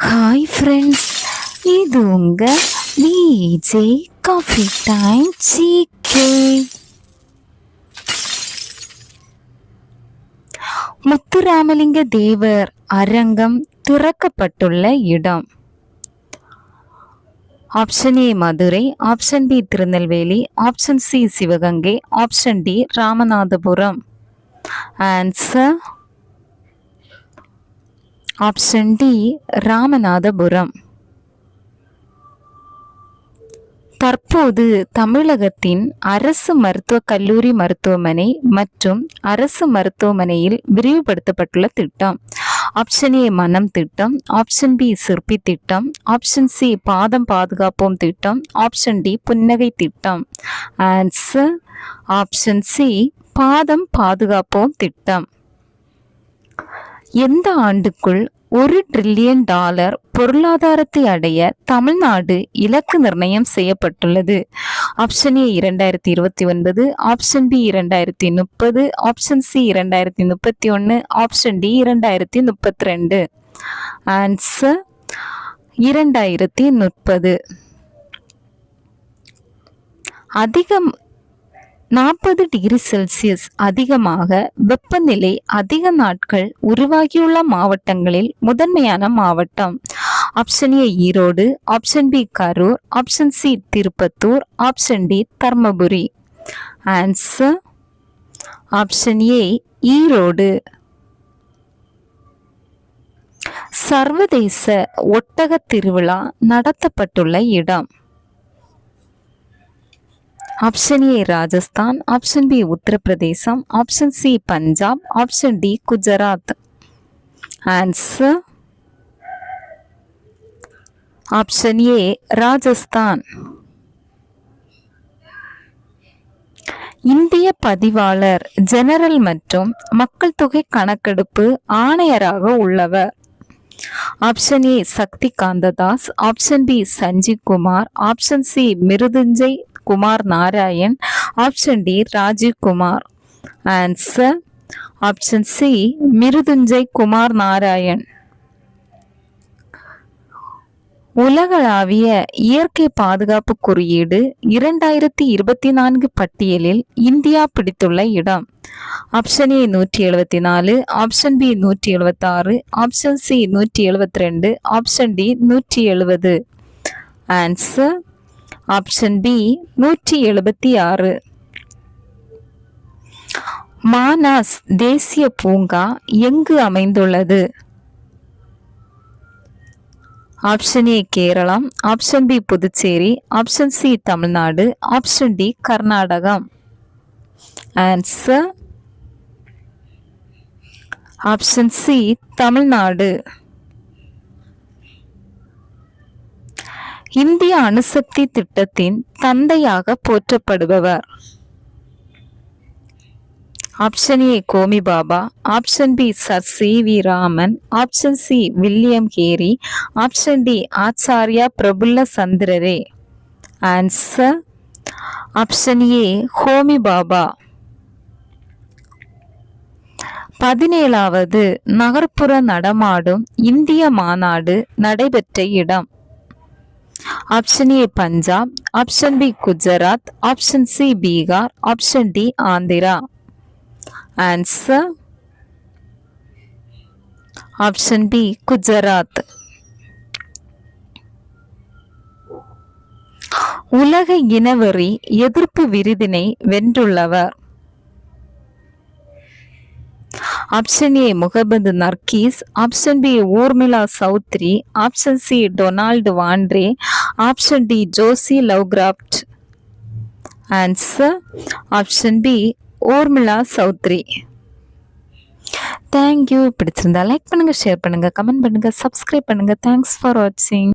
Hi friends, இது உங்க VJ coffee time GK. Muthuramalinga Thevar அரங்கம் திறக்கப்பட்டுள்ள இடம். Option A Madurai, option B Tirunelveli, option C Sivaganga, option D Ramanathapuram. Answer option D Ramanathapuram. தற்போது தமிழகத்தின் அரசு மருத்துவக் கல்லூரி மருத்துவமனை மற்றும் அரசு மருத்துவமனையில் விரிவுபடுத்தப்பட்டுள்ள திட்டம். ஆப்ஷன் ஏ மனம் திட்டம், ஆப்ஷன் பி சிற்பி திட்டம், ஆப்ஷன் சி பாதம் பாதுகாப்போம் திட்டம், ஆப்ஷன் டி புன்னகை திட்டம். ஆன்சர் ஆப்ஷன் சி பாதம் பாதுகாப்போம் திட்டம். எந்த ஆண்டுக்குள் $1 டிரில்லியன் பொருளாதாரத்தை அடைய தமிழ்நாடு இலக்கு நிர்ணயம் செய்யப்பட்டுள்ளது? Option A 2029, option B 2030, option C 2031, option D 2032. Answer 2030. அதிகம் 40 டிகிரி செல்சியஸ் அதிகமாக வெப்பநிலை அதிக நாட்கள் உருவாகியுள்ள மாவட்டங்களில் முதன்மையான மாவட்டம். Option A Erode, option B Karur, option C Tirupattur, option D Dharmapuri. Answer option A Erode. சர்வதேச ஒட்டக திருவிழா நடத்தப்பட்டுள்ள இடம். Option A Rajasthan, option B Uttar Pradesh, option C Punjab, option D Gujarat. Answer option A Rajasthan. இந்திய பதிவாளர் ஜெனரல் மற்றும் மக்கள் தொகை கணக்கெடுப்பு ஆணையராக உள்ளவர். Option A Shakti Kantadas, option B Sanjeev Kumar, option C Mrityunjay Kumar Narayan, option D Rajeev Kumar. Answer option C Mrityunjay Kumar Narayan. உலகளாவிய இயற்கை பாதுகாப்பு குறியீடு 2024 பட்டியலில் இந்தியா பிடித்துள்ள இடம். Option A 174, option B 176, option C 172, option D 170. Answer option B 176. Manas தேசிய பூங்கா எங்கு அமைந்துள்ளது? Option A Kerala, option B Puducherry, option C Tamil Nadu, option D Karnataka. Answer option C Tamil Nadu. இந்திய அணுசக்தி திட்டத்தின் தந்தையாக போற்றப்படுபவர். Option A Homi Bhabha, option B Sir C V Raman, option C William Carey, option D Acharya Prafulla Chandra Ray. Answer option A Homi Bhabha. 17வது நகர்ப்புற நடமாடும் இந்திய மாநாடு நடைபெற்ற இடம். Option A Punjab, option B Gujarat, option C Bihar, option D Andhra. Answer option B Gujarat. உலக இனவெறி எதிர்ப்பு விருதினை வென்றுள்ளவர். Option A Mohammad Narges, option B Urmila Chaudhary, option C Donald Wandrei, option D Joshi Lovecraft. Answer option B Urmila Chaudhary. Thank you. பிடிச்சிருந்தா லைக் பண்ணுங்க, ஷேர் பண்ணுங்க, கமெண்ட் பண்ணுங்க, subscribe பண்ணுங்க. தேங்க்ஸ் ஃபார் வாட்சிங்.